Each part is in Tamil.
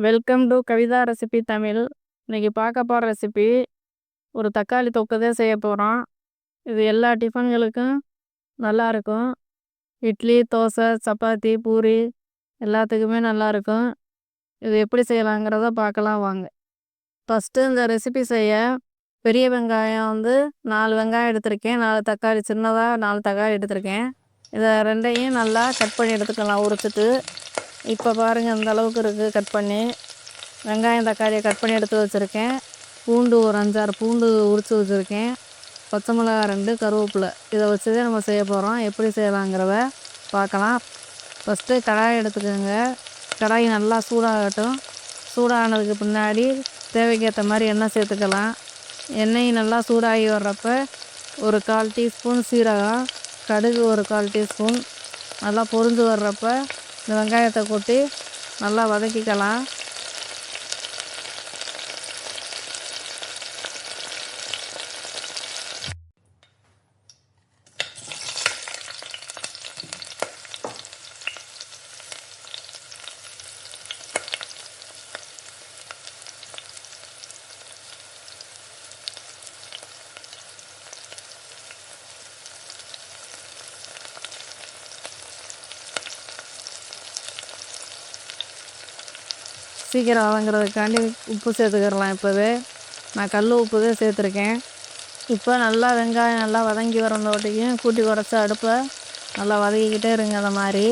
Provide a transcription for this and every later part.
Welcome to Kavitha recipe Tamil. இன்னைக்கு பார்க்க போகிற ரெசிபி ஒரு தக்காளி தொக்கு தான் செய்ய போகிறோம். இது எல்லா டிஃபன்களுக்கும் நல்லாயிருக்கும். இட்லி, தோசை, சப்பாத்தி, பூரி எல்லாத்துக்குமே நல்லாயிருக்கும். இது எப்படி செய்யலாங்கிறத பார்க்கலாம் வாங்க. ஃபஸ்ட்டு இந்த ரெசிபி செய்ய பெரிய வெங்காயம் 4 வெங்காயம் எடுத்திருக்கேன். 4 தக்காளி, சின்னதாக 4 தக்காளி எடுத்திருக்கேன். இதை ரெண்டையும் நல்லா கட் பண்ணி எடுத்துக்கலாம் உரிச்சிட்டு. இப்போ பாருங்கள், இந்த அளவுக்கு இருக்குது. கட் பண்ணி வெங்காயம் தக்காளியை கட் பண்ணி எடுத்து வச்சுருக்கேன். பூண்டு ஒரு 5-6 பூண்டு உரித்து வச்சுருக்கேன். பச்சை மிளகா 2, கருவேப்பிலை. இதை வச்சு தான் நம்ம செய்ய போகிறோம். எப்படி செய்யலாங்கிறத பார்க்கலாம். ஃபஸ்ட்டு கடாய் எடுத்துக்கோங்க. கடாய் நல்லா சூடாகட்டும். சூடானதுக்கு பின்னாடி தேவைக்கேற்ற மாதிரி எண்ணெய் சேர்த்துக்கலாம். எண்ணெய் நல்லா சூடாகி வர்றப்ப ஒரு 1/4 டீஸ்பூன் சீரகம், கடுகு ஒரு 1/4 டீஸ்பூன் நல்லா பொரிஞ்சு வர்றப்ப இந்த வெங்காயத்தை கொட்டி நல்லா வதக்கிக்கலாம். சீக்கிரம் வதங்கிறதுக்காண்டி உப்பு சேர்த்துக்கிறலாம். இப்போவே நான் கல் உப்பு தான் சேர்த்துருக்கேன். இப்போ நல்லா வெங்காயம் நல்லா வதங்கி வரந்தோட்டியும் கூட்டி குறைச்ச அடுப்பை நல்லா வதக்கிக்கிட்டே இருங்க. அந்த மாதிரி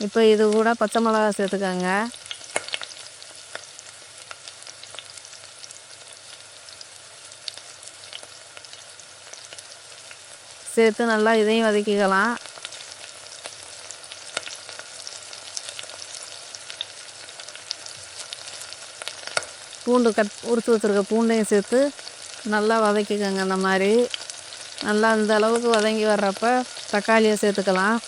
இப்போ இது கூட பச்சை மிளகா சேர்த்துக்கோங்க. சேர்த்து நல்லா இதையும் வதக்கிக்கலாம். பூண்டு உரித்து வச்சுருக்க பூண்டையும் சேர்த்து நல்லா வதக்கிக்கோங்க. அந்த மாதிரி நல்லா இந்த அளவுக்கு வதங்கி வர்றப்ப தக்காளியை சேர்த்துக்கலாம்.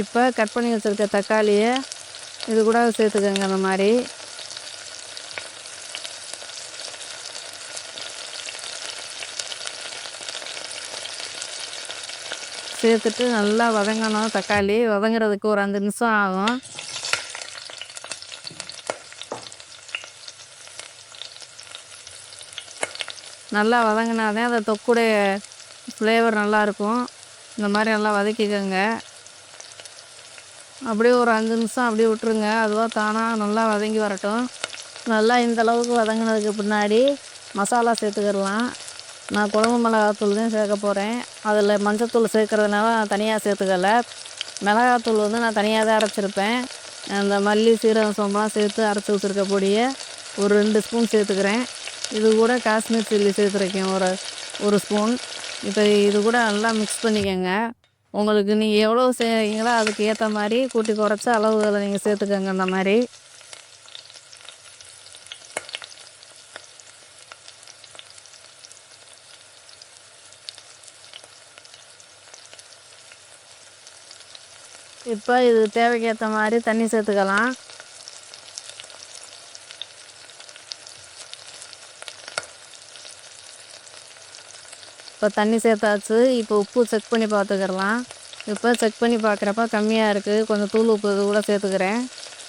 இப்போ கட் பண்ணி வச்சுருக்க தக்காளியை இது கூட சேர்த்துக்கோங்க. அந்த மாதிரி சேர்த்துட்டு நல்லா வதங்கணும். தக்காளி வதங்கிறதுக்கு ஒரு 5 நிமிஷம் ஆகும். நல்லா வதங்கினாதான் அந்த தொக்குடைய ஃப்ளேவர் நல்லாயிருக்கும். இந்த மாதிரி நல்லா வதக்கிக்கோங்க. அப்படியே ஒரு 5 நிமிஷம் அப்படியே விட்டுருங்க. அதுவாக தானாக நல்லா வதங்கி வரட்டும். நல்லா இந்த அளவுக்கு வதங்கினதுக்கு பின்னாடி மசாலா சேர்த்துக்கிடலாம். நான் குழம்பு மிளகாத்தூள் தான் சேர்க்க போகிறேன். அதில் மஞ்சத்தூள் சேர்க்குறதுனால நான் தனியாக சேர்த்துக்கலை. மிளகாத்தூள் நான் தனியாக தான் அரைச்சிருப்பேன். அந்த மல்லி, சீரகம், சோம்பெலாம் சேர்த்து அரைச்சி வச்சுருக்க பொடியை ஒரு 2 ஸ்பூன் சேர்த்துக்கிறேன். இது கூட காஷ்மீர் சில்லி சேர்த்துருக்கேன் ஒரு ஸ்பூன். இப்போ இது கூட நல்லா மிக்ஸ் பண்ணிக்கோங்க. உங்களுக்கு நீங்கள் எவ்வளோ செய்கிறீங்களோ அதுக்கு ஏற்ற மாதிரி கூட்டி குறைச்ச அளவுகளை நீங்கள் சேர்த்துக்கோங்க. அந்த மாதிரி இப்போ இது தேவைக்கேற்ற மாதிரி தண்ணி சேர்த்துக்கலாம். இப்போ தண்ணி சேர்த்தாச்சு. இப்போ உப்பு செக் பண்ணி பார்த்துக்கிடலாம். இப்போ செக் பண்ணி பார்க்குறப்ப கம்மியாக இருக்குது. கொஞ்சம் தூள் உப்பு இது கூட சேர்த்துக்கிறேன்.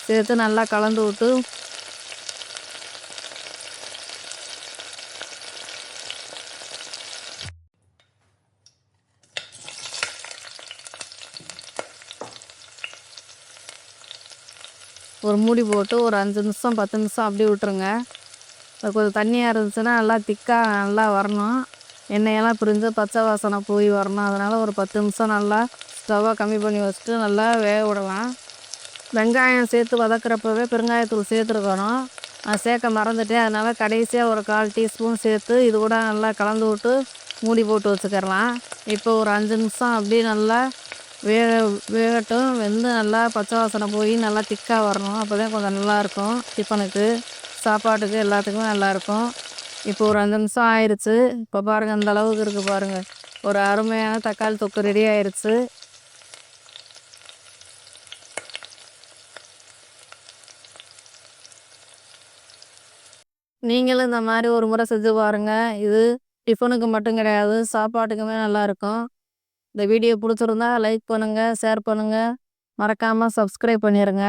சேர்த்து நல்லா கலந்து விட்டு ஒரு மூடி போட்டு ஒரு 5 நிமிஷம் 10 நிமிஷம் அப்படியே விட்டுருங்க. கொஞ்சம் தண்ணியாக இருந்துச்சுன்னா நல்லா திக்காக நல்லா வரணும். எண்ணெயெல்லாம் பிரிஞ்சு பச்சை வாசனை போய் வரணும். அதனால் ஒரு 10 நிமிஷம் நல்லா ஸ்டவ்வை கம்மி பண்ணி வச்சுட்டு நல்லா வேக விடலாம். வெங்காயம் சேர்த்து வதக்கிறப்பவே பெருங்காயத்தூள் சேர்த்துருக்கணும். நான் சேர்க்க மறந்துட்டேன். அதனால் கடைசியாக ஒரு 1/4 டீஸ்பூன் சேர்த்து இது கூட நல்லா கலந்து விட்டு மூடி போட்டு வச்சுக்கிறலாம். இப்போ ஒரு 5 நிமிஷம் அப்படியே நல்லா வேகட்டும். வெந்து நல்லா பச்சை வாசனை போய் நல்லா திக்காக வரணும். அப்போ தான் கொஞ்சம் நல்லாயிருக்கும். டிஃபனுக்கு சாப்பாட்டுக்கு எல்லாத்துக்குமே நல்லாயிருக்கும். இப்போ ஒரு 5 நிமிஷம் ஆயிடுச்சு. இப்போ பாருங்கள் அந்த அளவுக்கு இருக்குது பாருங்கள். ஒரு அருமையான தக்காளி தொக்கு ரெடி ஆயிடுச்சு. நீங்களும் இந்த மாதிரி ஒரு முறை செஞ்சு பாருங்கள். இது டிஃபனுக்கு மட்டும் கிடையாது, சாப்பாட்டுக்குமே நல்லாயிருக்கும். இந்த வீடியோ பிடிச்சிருந்தா லைக் பண்ணுங்கள், ஷேர் பண்ணுங்கள், மறக்காமல் சப்ஸ்கிரைப் பண்ணிடுங்க.